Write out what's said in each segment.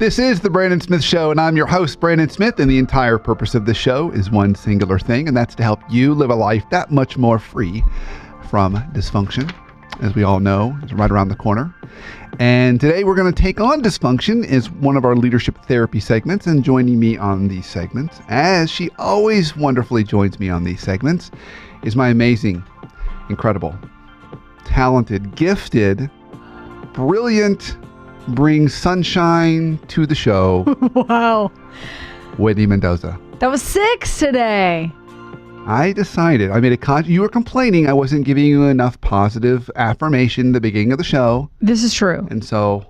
This is The Brandon Smith Show, and I'm your host, Brandon Smith, and the entire purpose of the show is one singular thing, and that's to help you live a life that much more free from dysfunction. As we all know, it's right around the corner. And today we're going to take on dysfunction as one of our leadership therapy segments, and joining me on these segments, as she always wonderfully joins me on these segments, is my amazing, incredible, talented, gifted, brilliant, brings sunshine to the show. Wow. Whitney Mendoza. That was 6 today. I decided, I made a you were complaining I wasn't giving you enough positive affirmation at the beginning of the show. This is true. And so,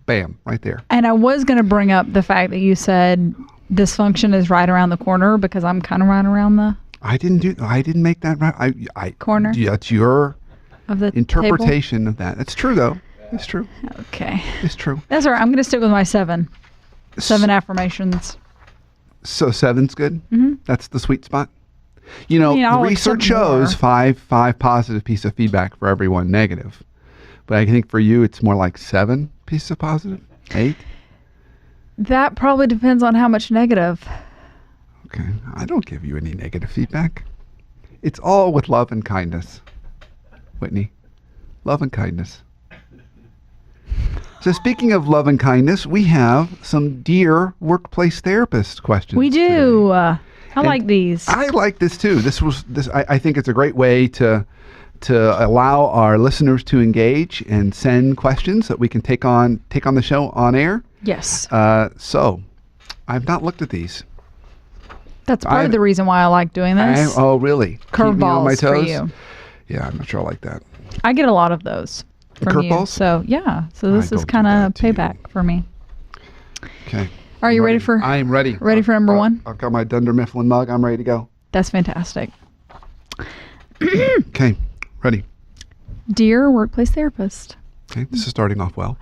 bam, right there. And I was going to bring up the fact that you said dysfunction is right around the corner, because I'm kind of right around the I didn't make that right. I corner. Yeah, that's your Of the interpretation table? Of that. It's true, though. It's true. Okay. It's true. That's all right. I'm going to stick with my 7 affirmations. So 7's good? Mm-hmm. That's the sweet spot? You know, I'll research accept more. shows five positive piece of feedback for every one negative. But I think for you, it's more like 7 pieces of positive? 8? That probably depends on how much negative. Okay. I don't give you any negative feedback. It's all with love and kindness, Whitney. Love and kindness. So speaking of love and kindness, we have some dear workplace therapist questions. We do. today. I like these. I like this too. I think it's a great way to allow our listeners to engage and send questions that we can take on the show on air. Yes. So I've not looked at these. That's part of the reason why I like doing this. Oh, really? Keep me on my Curveballs for toes? you. Yeah, I'm not sure I like that. I get a lot of those from you. Curveballs? So, yeah. So this I is don't do kind of that to you. payback for me. Okay. Are you ready for? I am ready. Ready for number 1? I've got my Dunder Mifflin mug. I'm ready to go. That's fantastic. Okay. Ready. Dear workplace therapist. Okay. This is starting off well.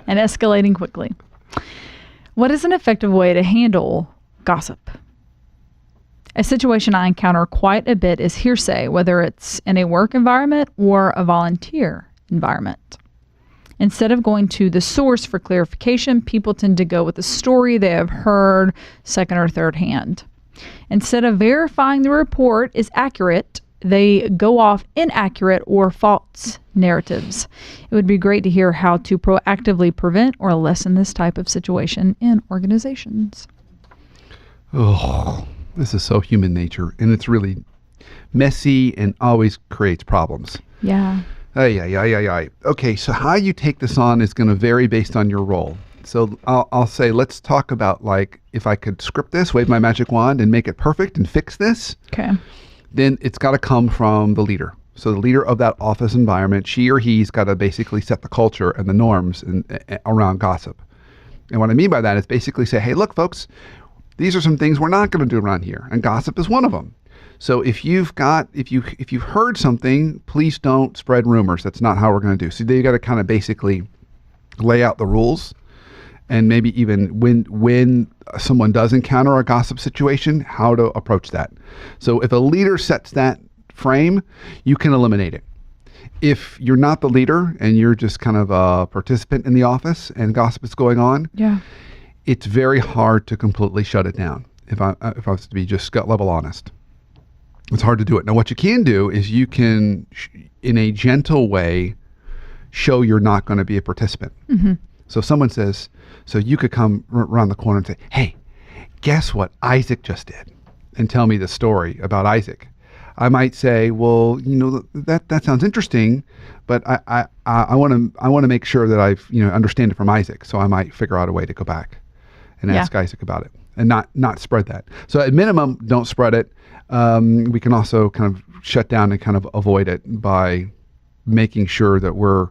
And escalating quickly. What is an effective way to handle gossip? A situation I encounter quite a bit is hearsay, whether it's in a work environment or a volunteer environment. Instead of going to the source for clarification, people tend to go with a story they have heard second or third hand. Instead of verifying the report is accurate, they go off inaccurate or false narratives. It would be great to hear how to proactively prevent or lessen this type of situation in organizations. Oh, this is so human nature, and it's really messy and always creates problems. Yeah. Okay, so how you take this on is going to vary based on your role. So I'll say, let's talk about, like, if I could script this, wave my magic wand and make it perfect and fix this, Okay. then it's got to come from the leader. So the leader of that office environment, she or he's got to basically set the culture and the norms around gossip. And what I mean by that is basically say, hey, look, folks, these are some things we're not going to do around here, and gossip is one of them. So if you've heard something, please don't spread rumors. That's not how we're going to do. So you got to kind of basically lay out the rules, and maybe even when someone does encounter a gossip situation, how to approach that. So if a leader sets that frame, you can eliminate it. If you're not the leader and you're just kind of a participant in the office and gossip is going on, Yeah. it's very hard to completely shut it down. If I was to be just gut level honest. It's hard to do it. Now, what you can do is you can, in a gentle way, show you're not going to be a participant. Mm-hmm. So someone says, so you could come around the corner and say, hey, guess what Isaac just did? And tell me the story about Isaac. I might say, well, that sounds interesting, but I want to make sure that I've understand it from Isaac. So I might figure out a way to go back and ask Isaac about it, and not spread that. So at minimum, don't spread it. We can also kind of shut down and kind of avoid it by making sure that we're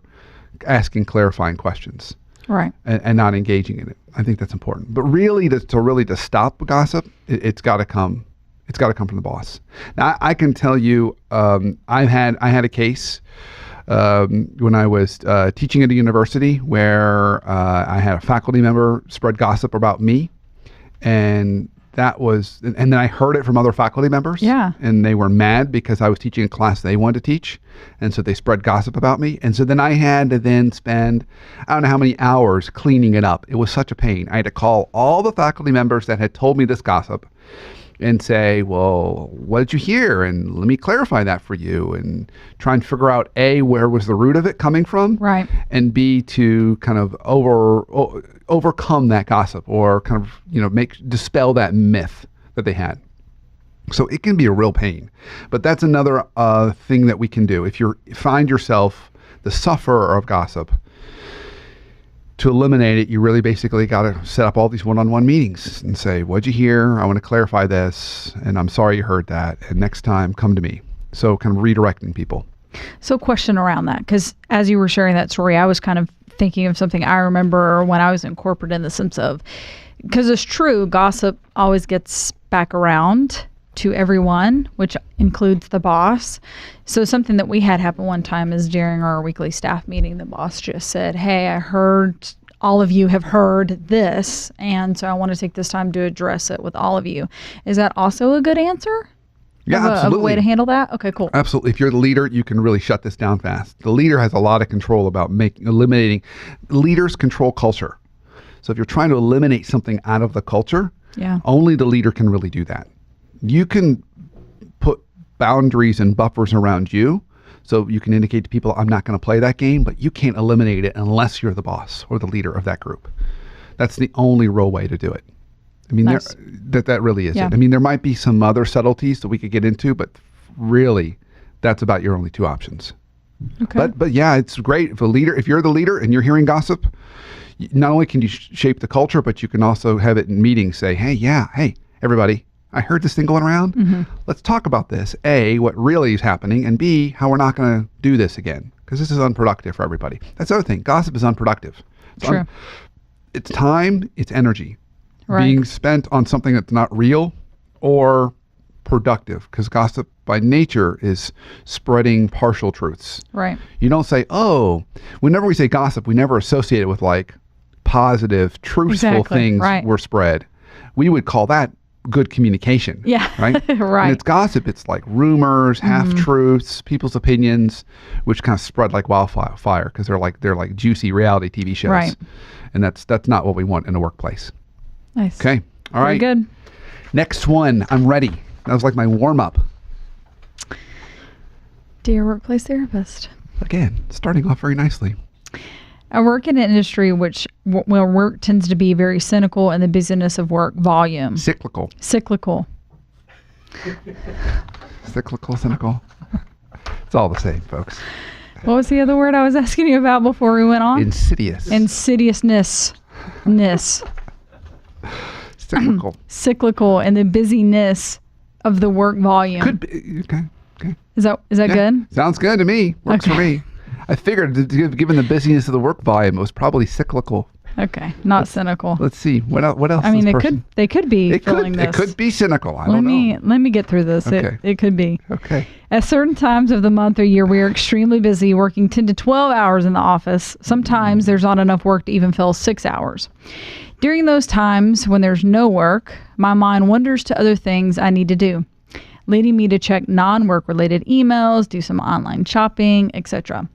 asking clarifying questions, Right. and not engaging in it. I think that's important. But really, to stop gossip, it's got to come. It's got to come from the boss. Now, I can tell you, I had a case when I was teaching at a university where I had a faculty member spread gossip about me, and that was, and then I heard it from other faculty members. Yeah. And they were mad because I was teaching a class they wanted to teach. And so they spread gossip about me. And so then I had to then spend, I don't know how many hours cleaning it up. It was such a pain. I had to call all the faculty members that had told me this gossip and say, well, what did you hear? And let me clarify that for you, and try and figure out A, where was the root of it coming from? Right. And B, to kind of overcome that gossip, or kind of, dispel that myth that they had. So it can be a real pain. But that's another thing that we can do. If you find yourself the sufferer of gossip, to eliminate it, you really basically got to set up all these one-on-one meetings and say, what'd you hear? I want to clarify this, and I'm sorry you heard that, and next time come to me. So kind of redirecting people. So question around that, because as you were sharing that story, I was kind of thinking of something I remember when I was in corporate, in the sense of, because it's true, gossip always gets back around to everyone, which includes the boss. So something that we had happen one time is during our weekly staff meeting, the boss just said, hey, I heard all of you have heard this, and so I want to take this time to address it with all of you. Is that also a good answer? Yeah, absolutely. Of a way to handle that? Okay, cool. Absolutely. If you're the leader, you can really shut this down fast. The leader has a lot of control about eliminating. Leaders control culture. So if you're trying to eliminate something out of the culture, only the leader can really do that. You can put boundaries and buffers around you, so you can indicate to people, I'm not going to play that game, but you can't eliminate it unless you're the boss or the leader of that group. That's the only real way to do it. I mean, nice. that really is Yeah. it. I mean, there might be some other subtleties that we could get into, but really, that's about your only two options. Okay. But yeah, it's great if you're the leader and you're hearing gossip. Not only can you shape the culture, but you can also have it in meetings. Say, hey, everybody, I heard this thing going around. Mm-hmm. Let's talk about this. A, what really is happening, and B, how we're not going to do this again, because this is unproductive for everybody. That's the other thing. Gossip is unproductive. True. It's time, it's energy. Right. Being spent on something that's not real or productive, because gossip by nature is spreading partial truths. Right. You don't say, whenever we say gossip, we never associate it with like positive, truthful things were spread. We would call that good communication. Yeah. Right? Right. And it's gossip. It's like rumors, half-truths, people's opinions, which kind of spread like wildfire, because they're like juicy reality TV shows. Right. And that's not what we want in a workplace. Nice. Okay. All right. Very good. Next one. I'm ready. That was like my warm-up. Dear workplace therapist. Again, starting off very nicely. I work in an industry where work tends to be very cynical and the busyness of work volume. Cyclical. Cyclical. Cynical. It's all the same, folks. What was the other word I was asking you about before we went on? Insidious. Insidiousness. Cyclical. Cyclical and the busyness of the work volume. Could be. Okay. Is that good? Sounds good to me. Works for me. I figured, given the busyness of the work volume, it was probably cyclical. Okay, not cynical. Let's see. What else? I mean, they could be filling this. It could be cynical. I don't know. Let me get through this. Okay. It could be. Okay. At certain times of the month or year, we are extremely busy, working 10 to 12 hours in the office. Sometimes there's not enough work to even fill 6 hours. During those times when there's no work, my mind wanders to other things I need to do, leading me to check non-work related emails, do some online shopping, etc.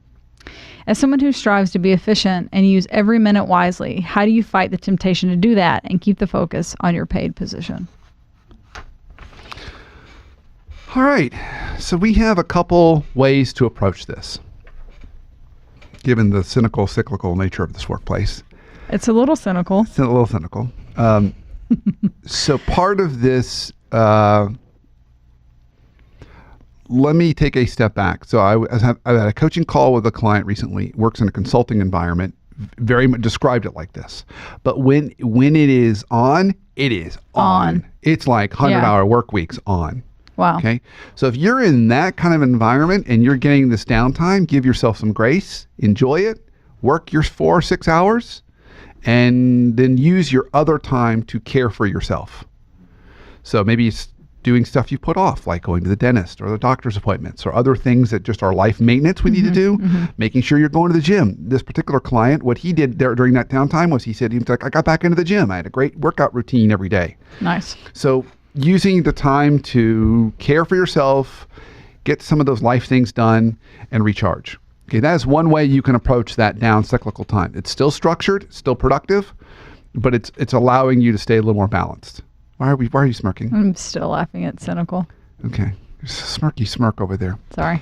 As someone who strives to be efficient and use every minute wisely, how do you fight the temptation to do that and keep the focus on your paid position? All right. So we have a couple ways to approach this, given the cyclical nature of this workplace. It's a little cynical. It's a little cynical. So part of this, let me take a step back. So I had a coaching call with a client recently, works in a consulting environment, very much described it like this. But when it is on, it is on. It's like 100-hour work weeks on. Wow. Okay. So if you're in that kind of environment and you're getting this downtime, give yourself some grace, enjoy it, work your 4 or 6 hours, and then use your other time to care for yourself. So maybe doing stuff you put off, like going to the dentist or the doctor's appointments or other things that just are life maintenance we need to do, making sure you're going to the gym. This particular client, what he did there during that downtime was he said, I got back into the gym. I had a great workout routine every day. Nice. So using the time to care for yourself, get some of those life things done, and recharge. Okay, that is one way you can approach that down cyclical time. It's still structured, still productive, but it's allowing you to stay a little more balanced. Why are you smirking? I'm still laughing at cynical. Okay. There's a smirky smirk over there. Sorry.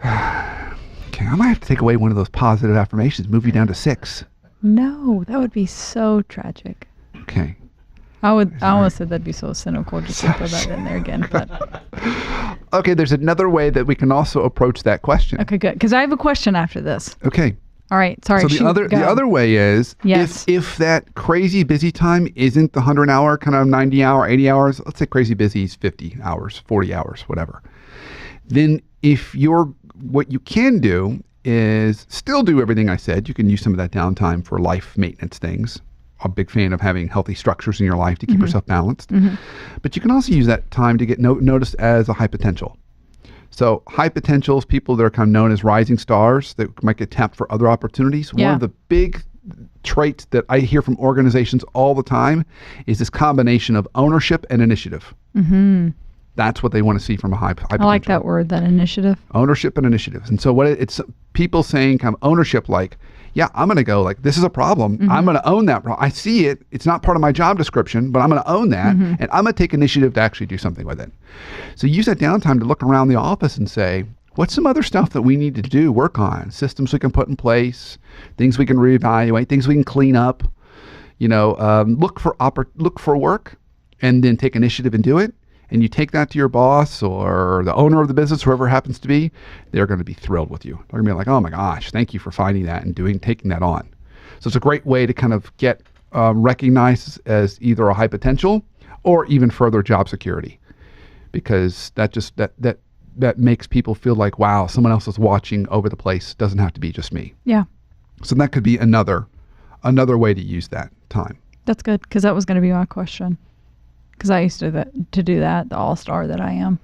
Okay, I might have to take away one of those positive affirmations, move you down to 6. No, that would be so tragic. Okay. I almost said that'd be so cynical just to throw that in there again. But okay, there's another way that we can also approach that question. Okay, good. Because I have a question after this. Okay. All right. Sorry. So the other way is yes. if that crazy busy time isn't the 100-hour, kind of 90-hour, 80 hours, let's say crazy busy is 50 hours, 40 hours, whatever. Then what you can do is still do everything I said. You can use some of that downtime for life maintenance things. I'm a big fan of having healthy structures in your life to keep yourself balanced. But you can also use that time to get noticed as a high potential. So high potentials, people that are kind of known as rising stars that might get tapped for other opportunities. Yeah. One of the big traits that I hear from organizations all the time is this combination of ownership and initiative. That's what they want to see from a high potential. I like that word, that initiative. Ownership and initiatives. And so it's people saying kind of ownership, like, yeah, I'm going to go, like, this is a problem. I'm going to own that problem. I see it. It's not part of my job description, but I'm going to own that. And I'm going to take initiative to actually do something with it. So use that downtime to look around the office and say, what's some other stuff that we need to do, work on, systems we can put in place, things we can reevaluate, things we can clean up, look for work and then take initiative and do it. And you take that to your boss or the owner of the business, whoever it happens to be, they're going to be thrilled with you. They're going to be like, oh my gosh, thank you for finding that and taking that on. So it's a great way to kind of get recognized as either a high potential or even further job security, because that makes people feel like, wow, someone else is watching over the place. Doesn't have to be just me. Yeah. So that could be another way to use that time. That's good, because that was going to be my question. Because I used to do that, the all-star that I am.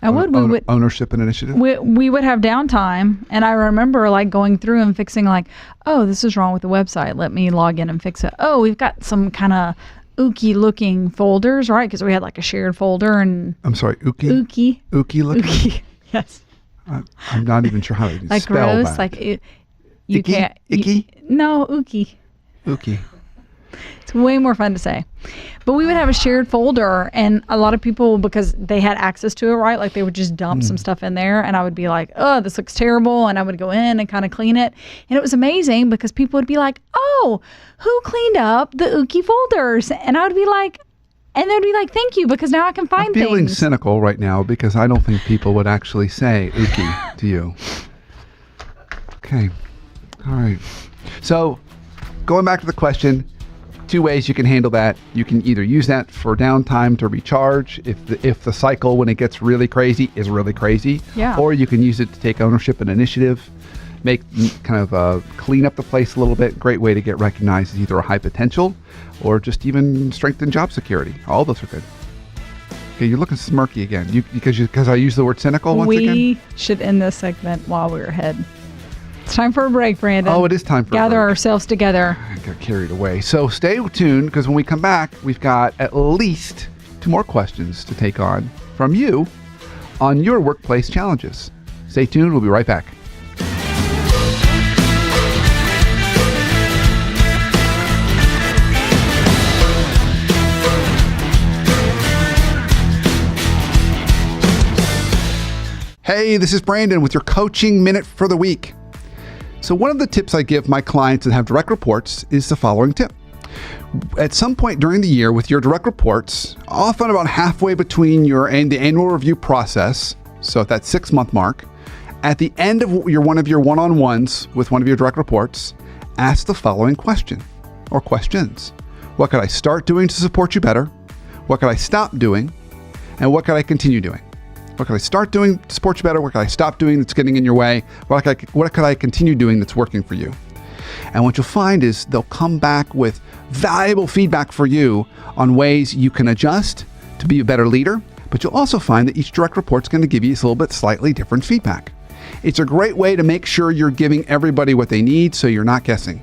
Ownership and initiative? We would have downtime, and I remember like going through and fixing like, oh, this is wrong with the website. Let me log in and fix it. Oh, we've got some kind of ooky-looking folders, right? Because we had like a shared folder and... I'm sorry, ooky? Ooky. Ooky-looking? Ooky, yes. I'm not even sure how to like spell gross, that. like you Icky? can't... Icky? No, ooky. Ooky. It's way more fun to say. But we would have a shared folder, and a lot of people, because they had access to it, right? Like they would just dump some stuff in there, and I would be like, oh, this looks terrible. And I would go in and kind of clean it. And it was amazing because people would be like, oh, who cleaned up the ooky folders? And I would be like, and they'd be like, thank you, because now I can find things. I'm feeling cynical right now because I don't think people would actually say ooky to you. Okay. All right. So going back to the question, 2 ways you can handle that. You can either use that for downtime to recharge if the cycle, when it gets really crazy, is really crazy. Yeah. Or you can use it to take ownership and initiative, clean up the place a little bit. Great way to get recognized as either a high potential or just even strengthen job security. All those are good. Okay, you're looking smirky again. Because I used the word cynical once again? We should end this segment while we're ahead. It's time for a break, Brandon. Oh, it is time for a break. Gather ourselves together. I got carried away. So stay tuned, because when we come back, we've got at least 2 more questions to take on from you on your workplace challenges. Stay tuned. We'll be right back. Hey, this is Brandon with your coaching minute for the week. So one of the tips I give my clients that have direct reports is the following tip. At some point during the year with your direct reports, often about halfway between the annual review process, so at that 6-month mark, at the end of one of your one-on-ones with one of your direct reports, ask the following question or questions. What could I start doing to support you better? What could I stop doing? And what could I continue doing? What could I start doing to support you better? What could I stop doing that's getting in your way? What could I continue doing that's working for you? And what you'll find is they'll come back with valuable feedback for you on ways you can adjust to be a better leader, but you'll also find that each direct report's going to give you a little bit slightly different feedback. It's a great way to make sure you're giving everybody what they need so you're not guessing.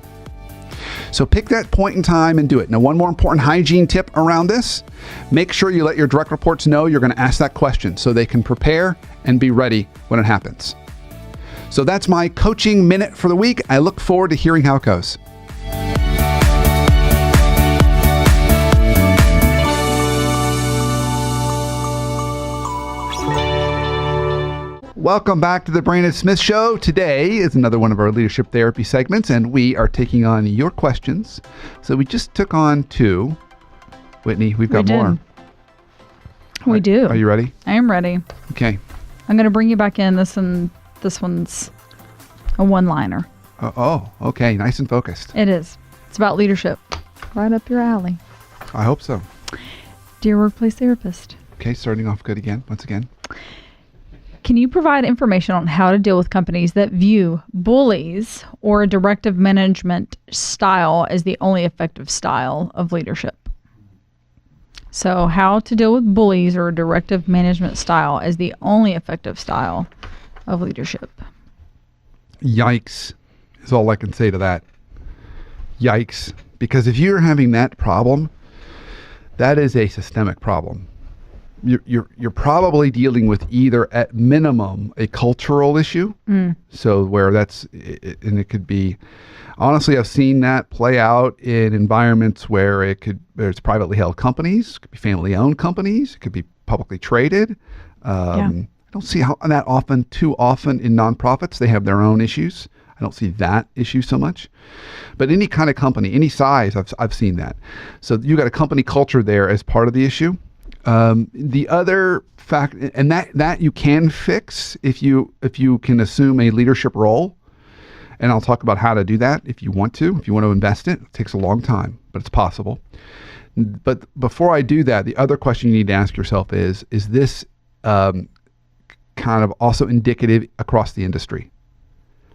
So pick that point in time and do it. Now, one more important hygiene tip around this. Make sure you let your direct reports know you're going to ask that question so they can prepare and be ready when it happens. So that's my coaching minute for the week. I look forward to hearing how it goes. Welcome back to the Brandon Smith Show. Today is another one of our leadership therapy segments, and we are taking on your questions. So we just took on 2. Whitney, we've got more. We do. Are you ready? I am ready. Okay. I'm going to bring you back in. This one's a one-liner. Okay. Nice and focused. It is. It's about leadership. Right up your alley. I hope so. Dear workplace therapist. Okay, starting off good again, once again. Can you provide information on how to deal with companies that view bullies or a directive management style as the only effective style of leadership? So how to deal with bullies or a directive management style as the only effective style of leadership? Yikes is all I can say to that. Yikes. Because if you're having that problem, that is a systemic problem. You're probably dealing with either at minimum a cultural issue. So where and it could be, honestly, I've seen that play out in environments where it's privately held companies, it could be family owned companies, it could be publicly traded. I don't see how that too often in nonprofits. They have their own issues. I don't see that issue so much, but any kind of company, any size, I've seen that. So you got a company culture there as part of the issue. The other fact, and that you can fix if you can assume a leadership role, and I'll talk about how to do that if you want to invest in it. It takes a long time, but it's possible. But before I do that, the other question you need to ask yourself is this kind of also indicative across the industry?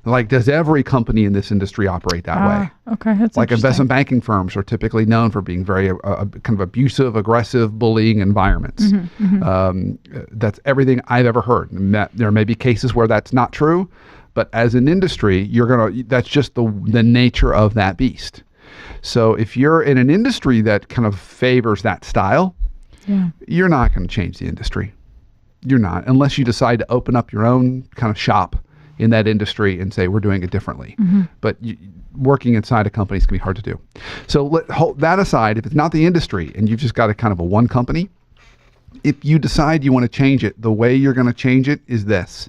Like, does every company in this industry operate that way? Okay, that's like investment banking firms are typically known for being very kind of abusive, aggressive, bullying environments. That's everything I've ever heard. There may be cases where that's not true, but as an industry, that's just the nature of that beast. So if you're in an industry that kind of favors that style, you're not going to change the industry. You're not, unless you decide to open up your own kind of shop in that industry and say, we're doing it differently. But working inside a company is going to be hard to do. So hold that aside. If it's not the industry and you've just got a kind of a one company, if you decide you want to change it, the way you're going to change it is this.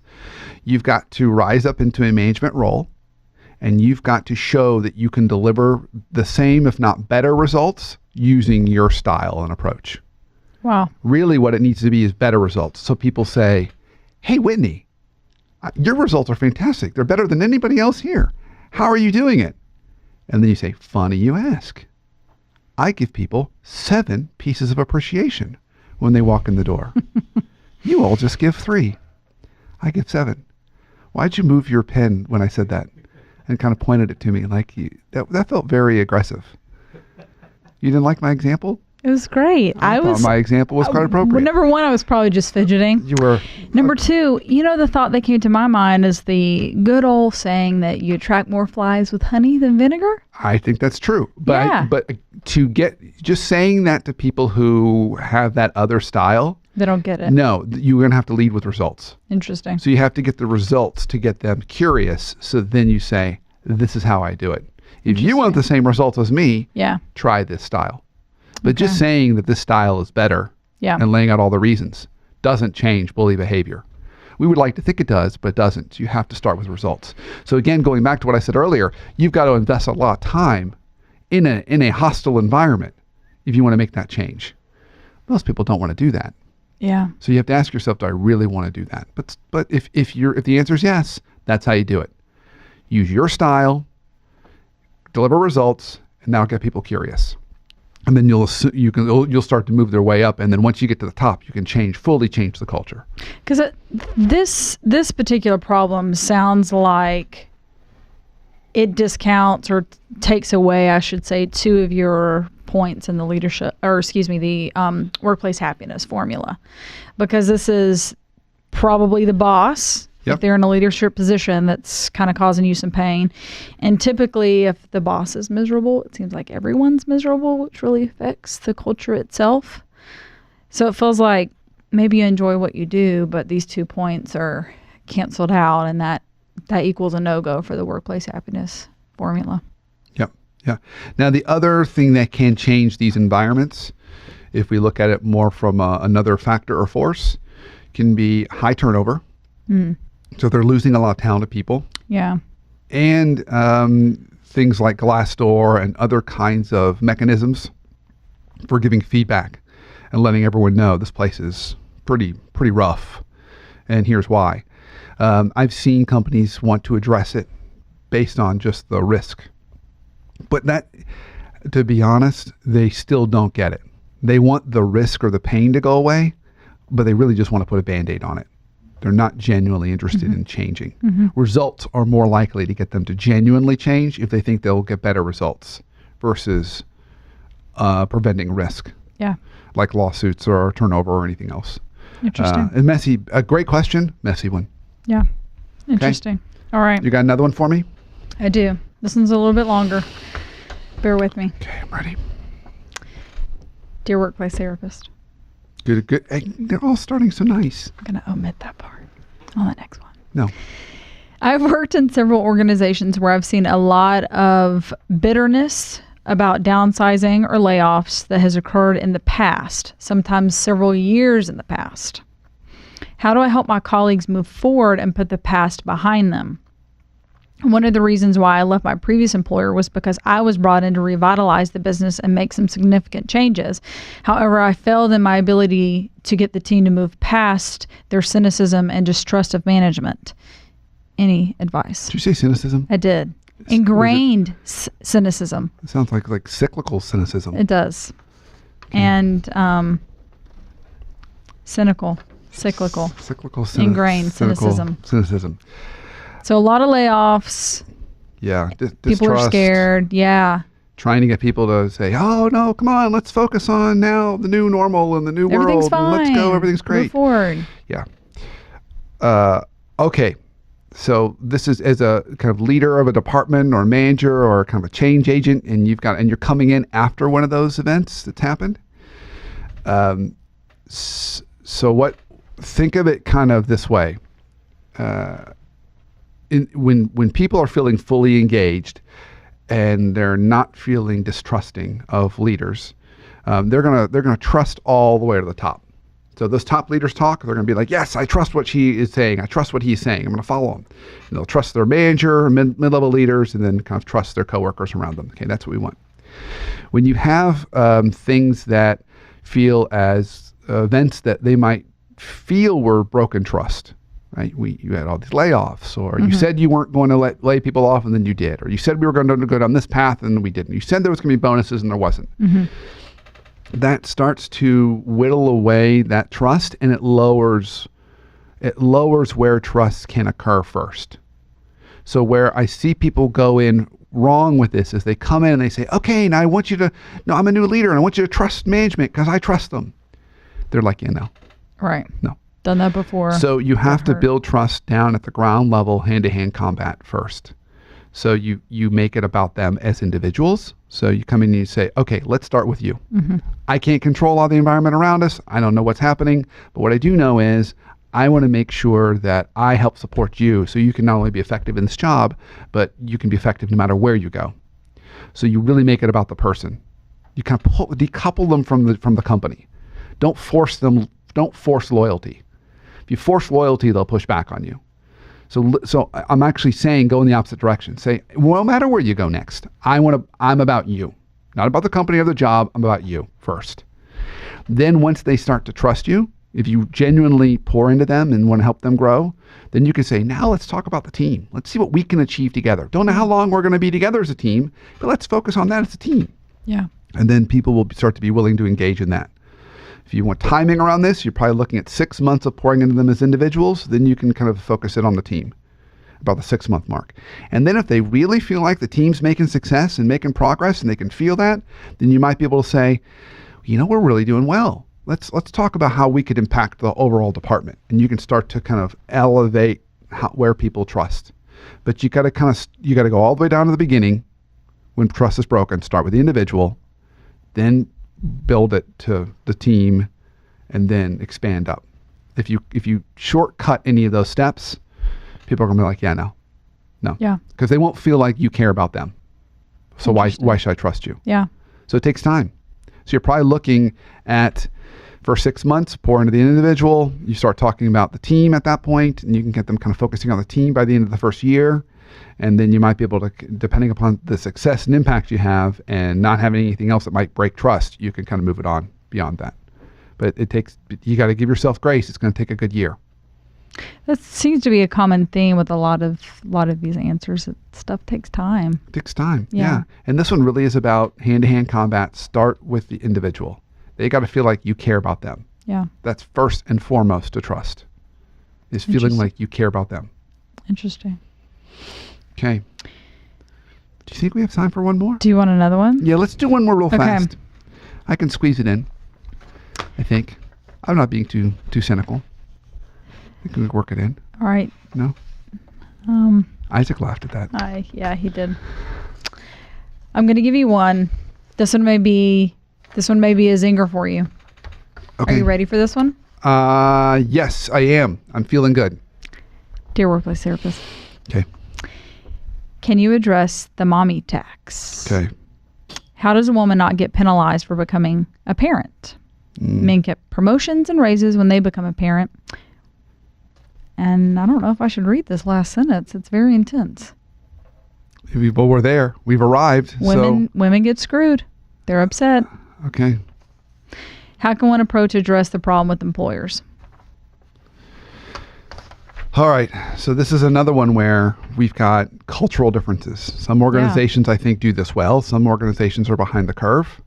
You've got to rise up into a management role, and you've got to show that you can deliver the same, if not better, results using your style and approach. Wow. Really what it needs to be is better results. So people say, hey, Whitney, your results are fantastic. They're better than anybody else here. How are you doing it? And then you say, funny you ask. I give people 7 pieces of appreciation when they walk in the door. You all just give 3. I give 7. Why'd you move your pen when I said that? And kind of pointed it to me like that felt very aggressive. You didn't like my example? It was great. I thought my example was quite appropriate. Number 1, I was probably just fidgeting. You were. Number 2, the thought that came to my mind is the good old saying that you attract more flies with honey than vinegar. I think that's true. But but to get just saying that to people who have that other style, they don't get it. No, you're going to have to lead with results. Interesting. So you have to get the results to get them curious. So then you say, this is how I do it. If you want the same results as me, try this style. But just saying that this style is better and laying out all the reasons doesn't change bully behavior. We would like to think it does, but it doesn't. You have to start with results. So again, going back to what I said earlier, you've got to invest a lot of time in a hostile environment if you want to make that change. Most people don't want to do that. Yeah. So you have to ask yourself, do I really want to do that? But if the answer is yes, that's how you do it. Use your style, deliver results, and now get people curious. And then you'll start to move their way up, and then once you get to the top, you can fully change the culture. Because this particular problem sounds like it discounts or takes away, I should say, 2 of your points in the workplace happiness formula, because this is probably the boss. Yep. If they're in a leadership position, that's kind of causing you some pain. And typically, if the boss is miserable, it seems like everyone's miserable, which really affects the culture itself. So it feels like maybe you enjoy what you do, but these 2 points are canceled out, and that equals a no-go for the workplace happiness formula. Yep. Yeah. Now, the other thing that can change these environments, if we look at it more from another factor or force, can be high turnover. So they're losing a lot of talented people. Yeah. And things like Glassdoor and other kinds of mechanisms for giving feedback and letting everyone know this place is pretty rough, and here's why. I've seen companies want to address it based on just the risk. But that, to be honest, they still don't get it. They want the risk or the pain to go away, but they really just want to put a Band-Aid on it. They're not genuinely interested in changing. Results are more likely to get them to genuinely change if they think they'll get better results versus preventing risk. Yeah. Like lawsuits or turnover or anything else. Interesting. And messy, a great question, messy one. Yeah. Interesting. All right. You got another one for me? I do. This one's a little bit longer. Bear with me. Okay, I'm ready. Dear workplace therapist. Good. Hey, they're all starting so nice. I'm going to omit that part on the next one. No. I've worked in several organizations where I've seen a lot of bitterness about downsizing or layoffs that has occurred in the past, sometimes several years in the past. How do I help my colleagues move forward and put the past behind them? One of the reasons why I left my previous employer was because I was brought in to revitalize the business and make some significant changes. However, I failed in my ability to get the team to move past their cynicism and distrust of management. Any advice? Did you say cynicism? I did. Ingrained cynicism. It sounds like cyclical cynicism. It does. And cyclical. Ingrained cynicism. So a lot of layoffs. Yeah. People are scared. Yeah. Trying to get people to say, oh, no, come on, let's focus on now the new normal and the new Everything's world. fine. Let's go. Everything's great. Move forward. Yeah. Okay. So this is as a kind of leader of a department or manager or kind of a change agent, and you're coming in after one of those events that's happened. Think of it kind of this way. When people are feeling fully engaged and they're not feeling distrusting of leaders, they're gonna trust all the way to the top. So those top leaders talk, they're going to be like, yes, I trust what she is saying. I trust what he's saying. I'm going to follow him. And they'll trust their manager, mid-level leaders, and then kind of trust their coworkers around them. Okay, that's what we want. When you have things that feel as events that they might feel were broken trust, right? You had all these layoffs, or you said you weren't going to lay people off, and then you did. Or you said we were going to go down this path, and we didn't. You said there was going to be bonuses, and there wasn't. That starts to whittle away that trust, and it lowers where trust can occur first. So where I see people go in wrong with this is they come in and they say, okay, now I'm a new leader and I want you to trust management because I trust them. They're like, no. Right. No. Done that before. So you have to build trust down at the ground level, hand-to-hand combat first. So you make it about them as individuals. So you come in and you say, okay, let's start with you. I can't control all the environment around us. I don't know what's happening. But what I do know is I want to make sure that I help support you so you can not only be effective in this job, but you can be effective no matter where you go. So you really make it about the person. You kind of decouple them from the company. Don't force loyalty. If you force loyalty, they'll push back on you. So I'm actually saying go in the opposite direction. Say, well, no matter where you go next, I'm about you. Not about the company or the job, I'm about you first. Then once they start to trust you, if you genuinely pour into them and want to help them grow, then you can say, now let's talk about the team. Let's see what we can achieve together. Don't know how long we're going to be together as a team, but let's focus on that as a team. Yeah. And then people will start to be willing to engage in that. If you want timing around this, you're probably looking at 6 months of pouring into them as individuals. Then you can kind of focus it on the team. about the 6-month mark. And then if they really feel like the team's making success and making progress and they can feel that, then you might be able to say, we're really doing well. Let's talk about how we could impact the overall department. And you can start to kind of elevate where people trust. But you got to go all the way down to the beginning when trust is broken. Start with the individual, then build it to the team, and then expand up. If you shortcut any of those steps, people are gonna be like, no. Yeah. Because they won't feel like you care about them. So why should I trust you? Yeah. So it takes time. So you're probably looking at, for 6 months, pour into the individual. You start talking about the team at that point, and you can get them kind of focusing on the team by the end of the first year. And then you might be able to, depending upon the success and impact you have and not having anything else that might break trust, you can kind of move it on beyond that. But you got to give yourself grace. It's going to take a good year. That seems to be a common theme with a lot of these answers. That stuff takes time. It takes time. Yeah. Yeah. And this one really is about hand-to-hand combat. Start with the individual. They got to feel like you care about them. Yeah. That's first and foremost to trust, is feeling like you care about them. Interesting. Okay. Do you think we have time for one more? Do you want another one? Yeah, let's do one more real fast. I can squeeze it in, I think. I'm not being too cynical. I think we work it in. All right. No? Isaac laughed at that. Yeah, he did. I'm going to give you one. This one may be a zinger for you. Okay. Are you ready for this one? Yes, I am. I'm feeling good. Dear workplace therapist. Okay. Can you address the mommy tax? Okay. How does a woman not get penalized for becoming a parent? Men get promotions and raises when they become a parent. And I don't know if I should read this last sentence. It's very intense. Well, we're there. We've arrived. Women get screwed. They're upset. Okay. How can one approach address the problem with employers? All right. So this is another one where we've got cultural differences. Some organizations, I think, do this well. Some organizations are behind the curve.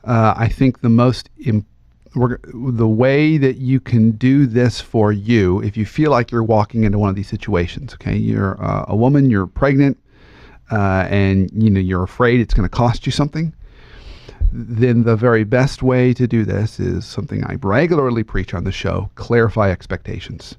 I think the way that you can do this for you, if you feel like you're walking into one of these situations, okay, you're a woman, you're pregnant, and you're afraid it's going to cost you something, then the very best way to do this is something I regularly preach on the show: clarify expectations.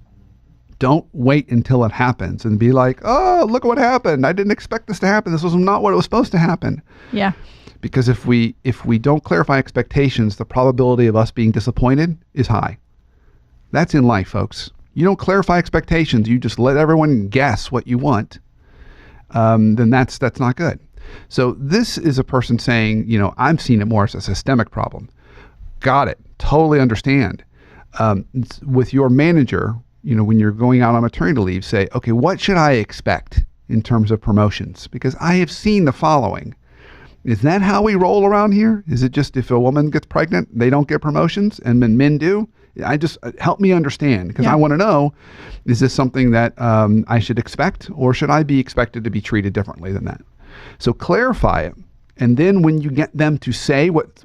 Don't wait until it happens and be like, oh, look what happened. I didn't expect this to happen. This was not what it was supposed to happen. Yeah. Because if we don't clarify expectations, the probability of us being disappointed is high. That's in life, folks. You don't clarify expectations. You just let everyone guess what you want. Then that's not good. So this is a person saying, I'm seeing it more as a systemic problem. Got it. Totally understand. With your manager, when you're going out on maternity leave, say, okay, what should I expect in terms of promotions? Because I have seen the following. Is that how we roll around here? Is it just if a woman gets pregnant, they don't get promotions and then men do? Help me understand, because I want to know, is this something that I should expect, or should I be expected to be treated differently than that? So clarify it. And then when you get them to say what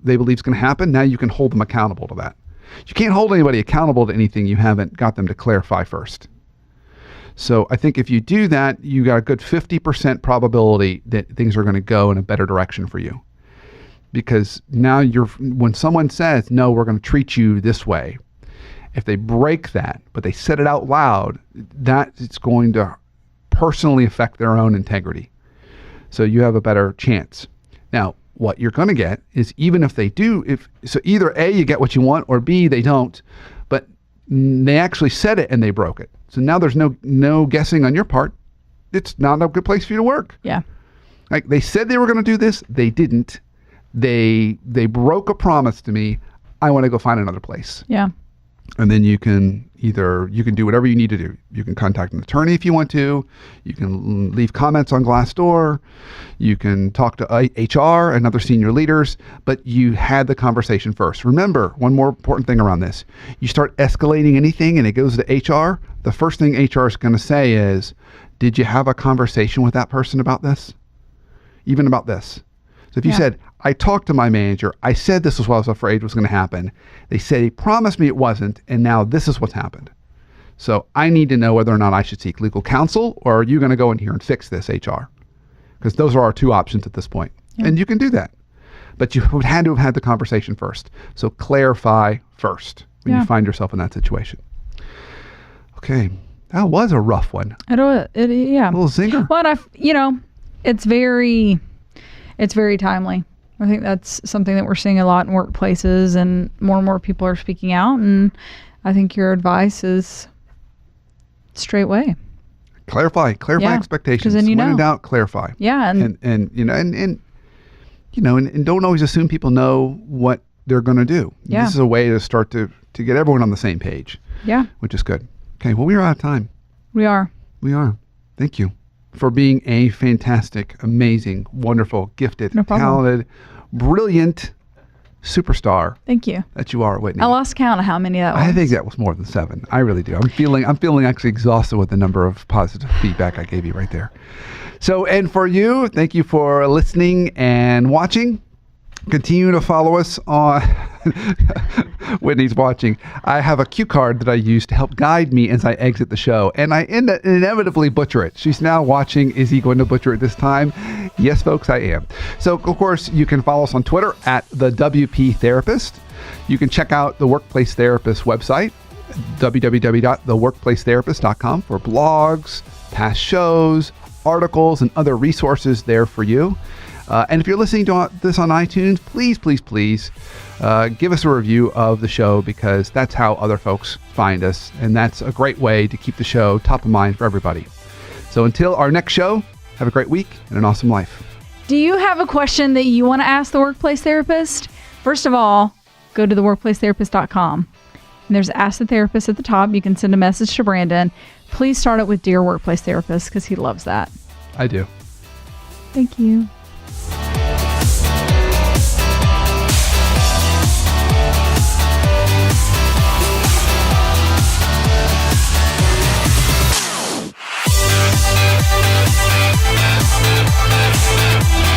they believe is going to happen, now you can hold them accountable to that. You can't hold anybody accountable to anything you haven't got them to clarify first. So I think if you do that, you got a good 50% probability that things are going to go in a better direction for you. Because now when someone says, no, we're going to treat you this way, if they break that, but they said it out loud, that it's going to personally affect their own integrity. So you have a better chance. Now, what you're going to get is, even if they do, so either A, you get what you want, or B, they don't, but they actually said it and they broke it. So now there's no guessing on your part. It's not a good place for you to work. Yeah. Like, they said they were going to do this. They didn't. They broke a promise to me. I want to go find another place. Yeah. And then you can do whatever you need to do. You can contact an attorney if you want to. You can leave comments on Glassdoor. You can talk to HR and other senior leaders, but you had the conversation first. Remember, one more important thing around this. You start escalating anything and it goes to HR, the first thing HR is going to say is, did you have a conversation with that person about this? Even about this. So if you said, I talked to my manager, I said this was what I was afraid was going to happen. They said he promised me it wasn't, and now this is what's happened. So I need to know whether or not I should seek legal counsel, or are you going to go in here and fix this, HR? Because those are our two options at this point. Yeah. And you can do that. But you would had to have had the conversation first. So clarify first when you find yourself in that situation. Okay. That was a rough one. Yeah. A little zinger. Well, it's very timely. I think that's something that we're seeing a lot in workplaces, and more people are speaking out. And I think your advice is straight way. Clarify expectations. 'Cause then when in doubt, clarify. Yeah, and don't always assume people know what they're going to do. Yeah. This is a way to start to get everyone on the same page. Yeah. Which is good. Okay, well, we are out of time. We are. Thank you for being a fantastic, amazing, wonderful, gifted, No problem. talented, brilliant superstar Thank you. that you are, Whitney. I lost count of how many that was. I think that was more than 7. I really do. I'm feeling actually exhausted with the number of positive feedback I gave you right there. So, and for you, thank you for listening and watching. Continue to follow us on Whitney's watching. I have a cue card that I use to help guide me as I exit the show, and I inevitably butcher it. She's now watching. Is he going to butcher it this time? Yes, folks, I am. So, of course, you can follow us on Twitter at the WP Therapist. You can check out the Workplace Therapist website, www.theworkplacetherapist.com, for blogs, past shows, articles, and other resources there for you. And if you're listening to this on iTunes, please give us a review of the show, because that's how other folks find us. And that's a great way to keep the show top of mind for everybody. So until our next show, have a great week and an awesome life. Do you have a question that you want to ask the Workplace Therapist? First of all, go to theworkplacetherapist.com. And there's Ask the Therapist at the top. You can send a message to Brandon. Please start it with Dear Workplace Therapist, because he loves that. I do. Thank you. We'll be right back.